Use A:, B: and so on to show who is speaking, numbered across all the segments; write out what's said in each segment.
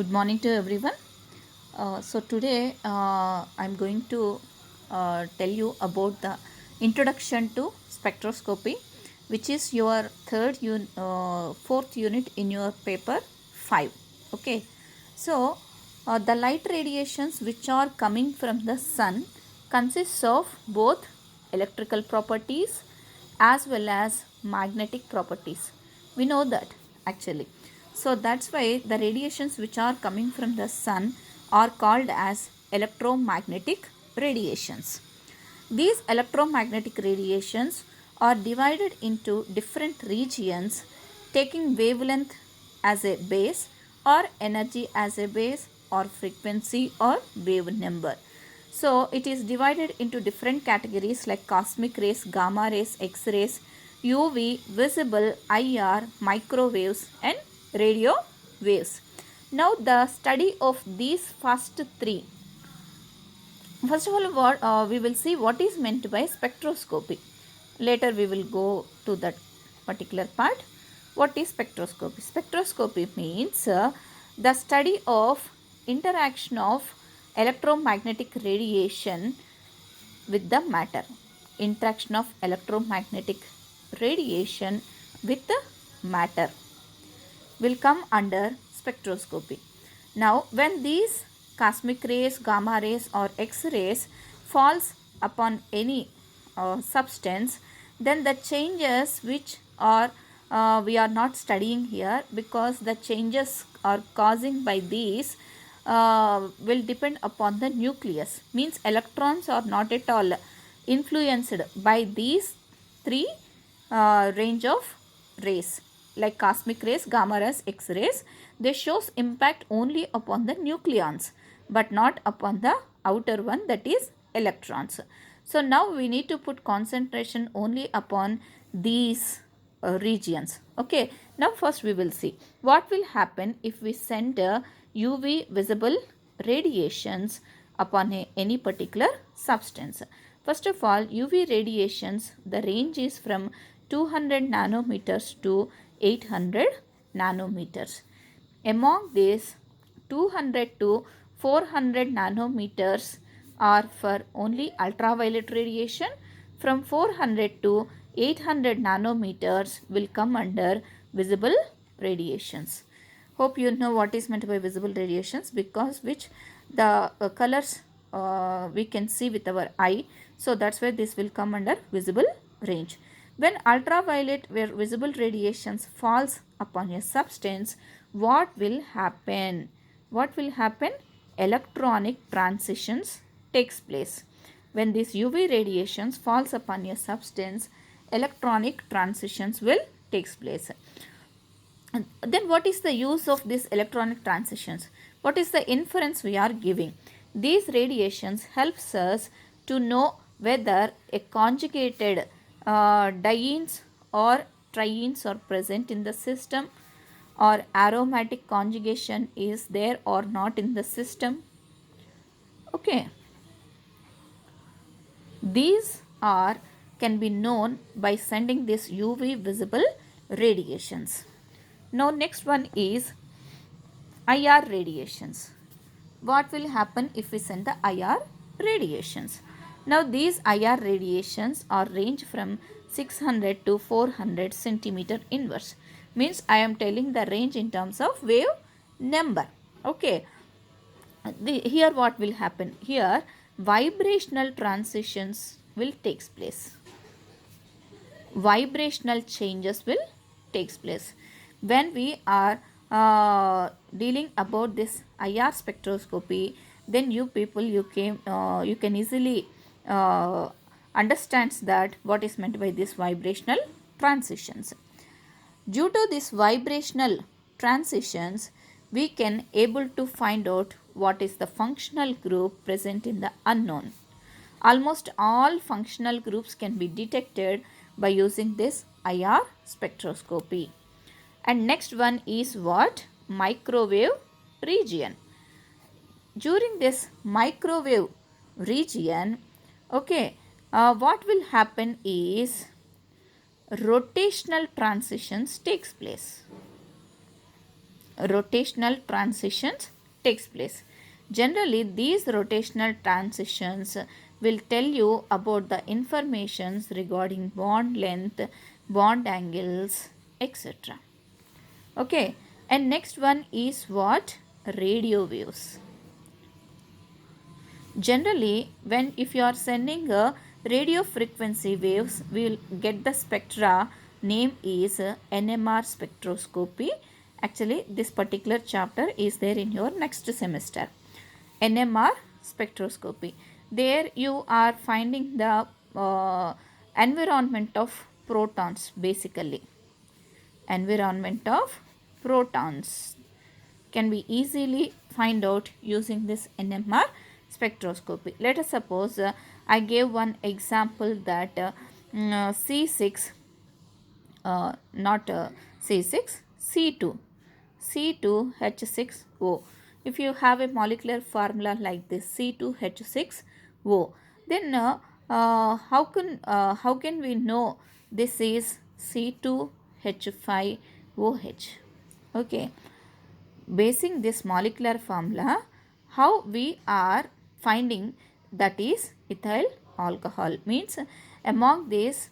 A: Good morning to everyone. So today I'm going to tell you about the introduction to spectroscopy, which is your fourth unit in your paper 5. Okay. So the light radiations which are coming from the sun consists of both electrical properties as well as magnetic properties. We know that actually. So that's why the radiations which are coming from the sun are called as electromagnetic radiations. These electromagnetic radiations are divided into different regions, taking wavelength as a base or energy as a base or frequency or wave number. So it is divided into different categories like cosmic rays, gamma rays, X-rays, UV, visible, IR, microwaves and radio waves. Now the study of these first three. First of all, we will see what is meant by spectroscopy. Later we will go to that particular part. What is spectroscopy? Spectroscopy means the study of interaction of electromagnetic radiation with the matter. Interaction of electromagnetic radiation with the matter will come under spectroscopy. Now, when these cosmic rays, gamma rays or X-rays falls upon any substance, then the changes which are we are not studying here, because the changes are causing by these will depend upon the nucleus. Means electrons are not at all influenced by these three range of rays like cosmic rays, gamma rays, X-rays. They shows impact only upon the nucleons but not upon the outer one, that is electrons. So now we need to put concentration only upon these regions. Okay, now first we will see what will happen if we send UV visible radiations upon any particular substance. First of all, UV radiations, the range is from 200 nanometers to 800 nanometers. Among these, 200 to 400 nanometers are for only ultraviolet radiation. From 400 to 800 nanometers will come under visible radiations. Hope you know what is meant by visible radiations, because which the colors we can see with our eye. So that's why this will come under visible range. When ultraviolet where visible radiations falls upon a substance, what will happen? What will happen? Electronic transitions takes place. When these UV radiations falls upon a substance, electronic transitions will takes place. And then what is the use of these electronic transitions? What is the inference we are giving? These radiations helps us to know whether a conjugated dienes or trienes are present in the system, or aromatic conjugation is there or not in the system. Okay, these are can be known by sending this UV visible radiations. Now next one is IR radiations. What will happen if we send the IR radiations? Now these IR radiations are range from 600 to 400 centimeter inverse. Means I am telling the range in terms of wave number. Okay. Here what will happen? Here vibrational transitions will takes place. Vibrational changes will takes place. When we are dealing about this IR spectroscopy, then you people you can easily understands that what is meant by this vibrational transitions. Due to this vibrational transitions, we can able to find out what is the functional group present in the unknown. Almost all functional groups can be detected by using this IR spectroscopy. And next one is what? Microwave region. During this microwave region, okay, what will happen is rotational transitions takes place. rotational transitions takes place. Generally, these rotational transitions will tell you about the informations regarding bond length, bond angles, etc. Okay, and next one is what? Radio waves. Generally, when if you are sending a radio frequency waves, we will get the spectra. Name is NMR spectroscopy. Actually, this particular chapter is there in your next semester. NMR spectroscopy. There you are finding the environment of protons, basically. Environment of protons can be easily find out using this NMR spectroscopy. Let us suppose I gave one example that C6, not C6, C2, C2H6O. If you have a molecular formula like this C2H6O, then how can we know this is C2H5OH? Okay, basing this molecular formula, how we are finding that is ethyl alcohol, means among these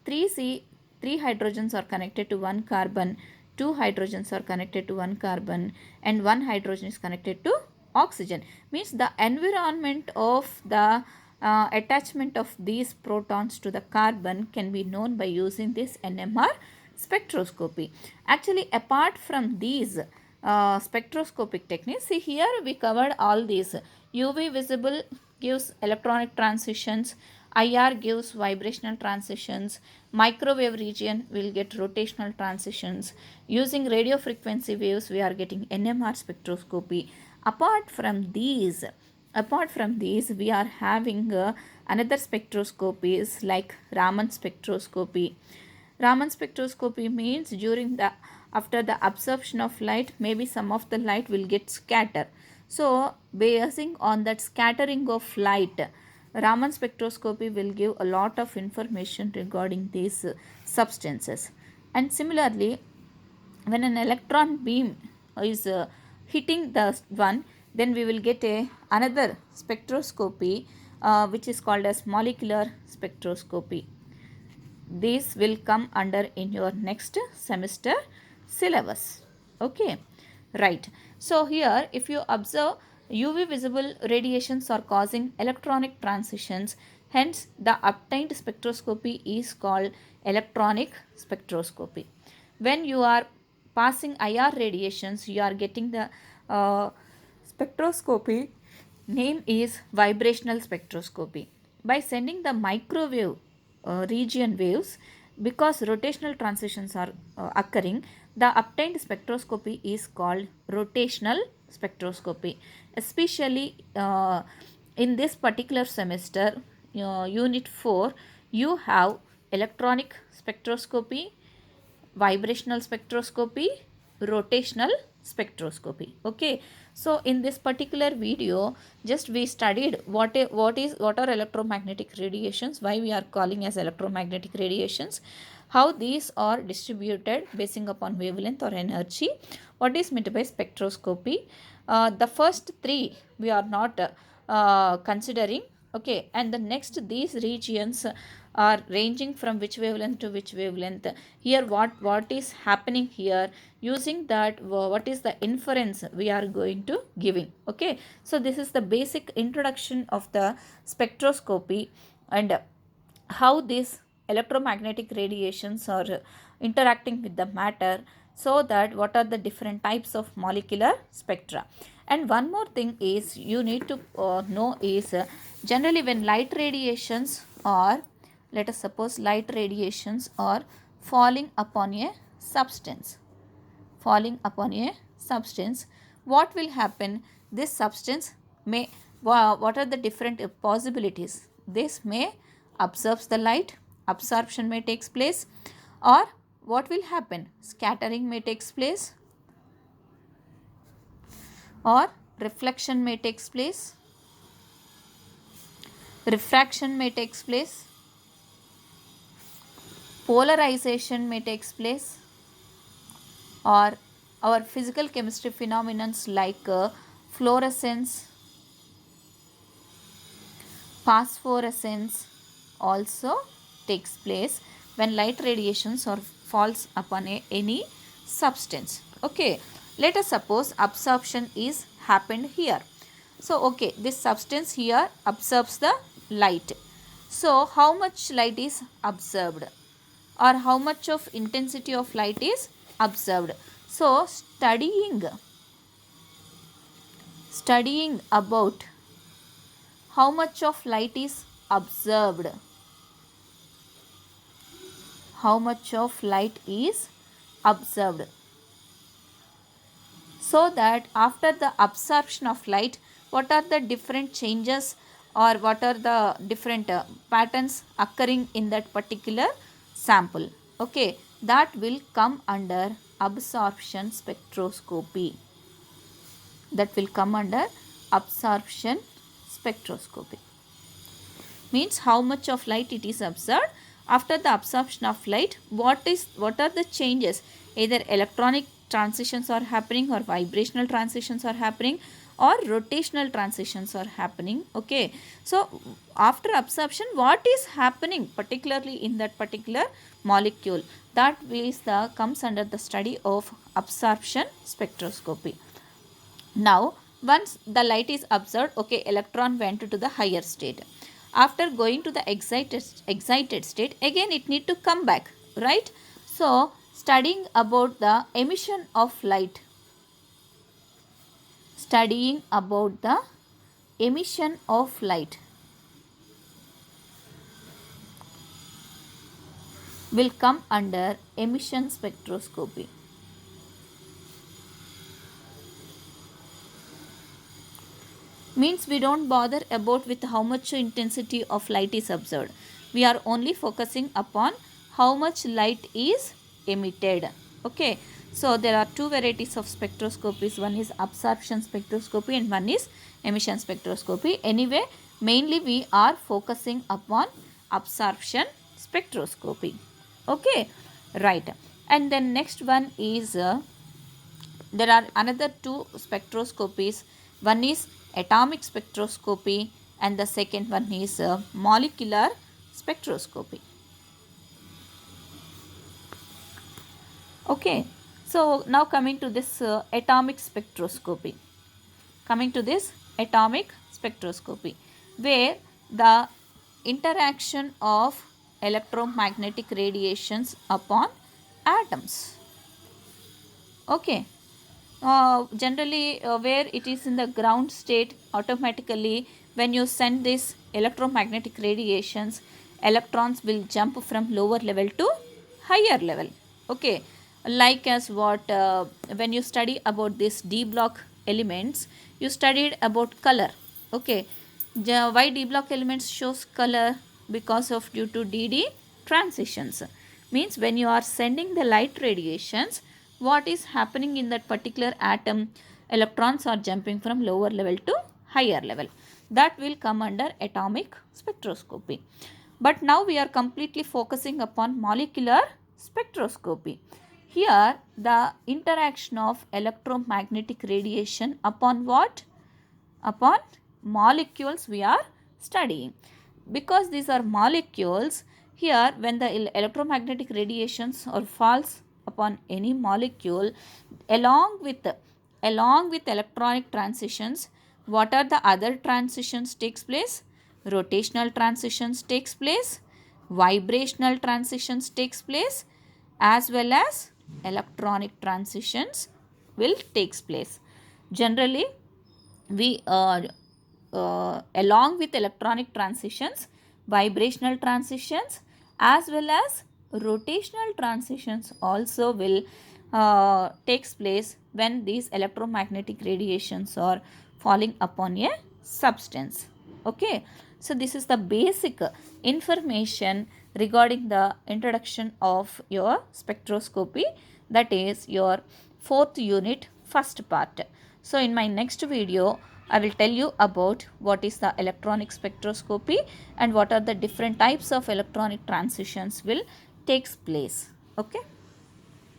A: three hydrogens are connected to one carbon, two hydrogens are connected to one carbon, and one hydrogen is connected to oxygen, means the environment of the attachment of these protons to the carbon can be known by using this NMR spectroscopy. Actually, apart from these spectroscopic techniques, see here we covered all these. UV visible gives electronic transitions, IR gives vibrational transitions, microwave region will get rotational transitions. Using radio frequency waves, we are getting NMR spectroscopy. Apart from these, we are having another spectroscopies like Raman spectroscopy. Raman spectroscopy means after the absorption of light, maybe some of the light will get scattered. So, basing on that scattering of light, Raman spectroscopy will give a lot of information regarding these substances. And similarly, when an electron beam is hitting the one, then we will get another spectroscopy which is called as molecular spectroscopy. This will come under in your next semester syllabus. Okay, right. So here if you observe, UV visible radiations are causing electronic transitions, hence the obtained spectroscopy is called electronic spectroscopy. When you are passing IR radiations, you are getting the spectroscopy, name is vibrational spectroscopy. By sending the microwave region waves, because rotational transitions are occurring, the obtained spectroscopy is called rotational spectroscopy. Especially in this particular semester, unit 4, you have electronic spectroscopy, vibrational spectroscopy, rotational spectroscopy. Okay, so in this particular video, just we studied what are electromagnetic radiations, why we are calling as electromagnetic radiations, how these are distributed basing upon wavelength or energy, what is meant by spectroscopy. The first three we are not considering. Okay, and the next, these regions are ranging from which wavelength to which wavelength. Here what is happening here, using that what is the inference we are going to giving. Okay, so this is the basic introduction of the spectroscopy and how these electromagnetic radiations are interacting with the matter, so that what are the different types of molecular spectra. And one more thing is you need to know is generally when light radiations are, let us suppose light radiations are falling upon a substance, what will happen? This substance may, what are the different possibilities? This may absorbs the light, absorption may takes place, or what will happen? Scattering may takes place, or reflection may takes place, refraction may takes place, polarization may takes place, or our physical chemistry phenomena like fluorescence, phosphorescence also takes place when light radiations or falls upon any substance. Okay, let us suppose absorption is happened here. So okay, this substance here absorbs the light. So how much light is absorbed, or how much of intensity of light is observed? So studying about how much of light is observed, how much of light is observed, so that after the absorption of light, what are the different changes or what are the different patterns occurring in that particular sample. Okay, that will come under absorption spectroscopy. That will come under absorption spectroscopy. Means how much of light it is absorbed. After the absorption of light, what are the changes? Either electronic transitions are happening, or vibrational transitions are happening, or rotational transitions are happening. Okay, so after absorption, what is happening particularly in that particular molecule? That comes under the study of absorption spectroscopy. Now once the light is observed, okay, electron went to the higher state. After going to the excited state, again it need to come back, right? So studying about the emission of light, studying about the emission of light will come under emission spectroscopy. Means we don't bother about with how much intensity of light is observed. We are only focusing upon how much light is emitted. Okay, so there are two varieties of spectroscopies. One is absorption spectroscopy and one is emission spectroscopy. Anyway, mainly we are focusing upon absorption spectroscopy. Okay, right. And then next one is there are another two spectroscopies. One is atomic spectroscopy and the second one is molecular spectroscopy. Okay, so now coming to this atomic spectroscopy. Coming to this atomic spectroscopy, where the interaction of electromagnetic radiations upon atoms. Okay, generally where it is in the ground state, automatically when you send this electromagnetic radiations, electrons will jump from lower level to higher level. Okay, like as what when you study about this d block elements, you studied about color. Okay, why d block elements shows color? Because of due to dd transitions. Means when you are sending the light radiations, what is happening in that particular atom? Electrons are jumping from lower level to higher level. That will come under atomic spectroscopy. But now we are completely focusing upon molecular spectroscopy. Here the interaction of electromagnetic radiation upon what? Upon molecules we are studying. Because these are molecules, here when the electromagnetic radiations or falls upon any molecule, along with electronic transitions, what are the other transitions takes place? Rotational transitions takes place, vibrational transitions takes place, as well as electronic transitions will takes place. Generally we along with electronic transitions, vibrational transitions as well as rotational transitions also will takes place when these electromagnetic radiations are falling upon a substance. Okay, so this is the basic information regarding the introduction of your spectroscopy, that is your 4th unit, first part. So in my next video I will tell you about what is the electronic spectroscopy and what are the different types of electronic transitions will takes place. Okay.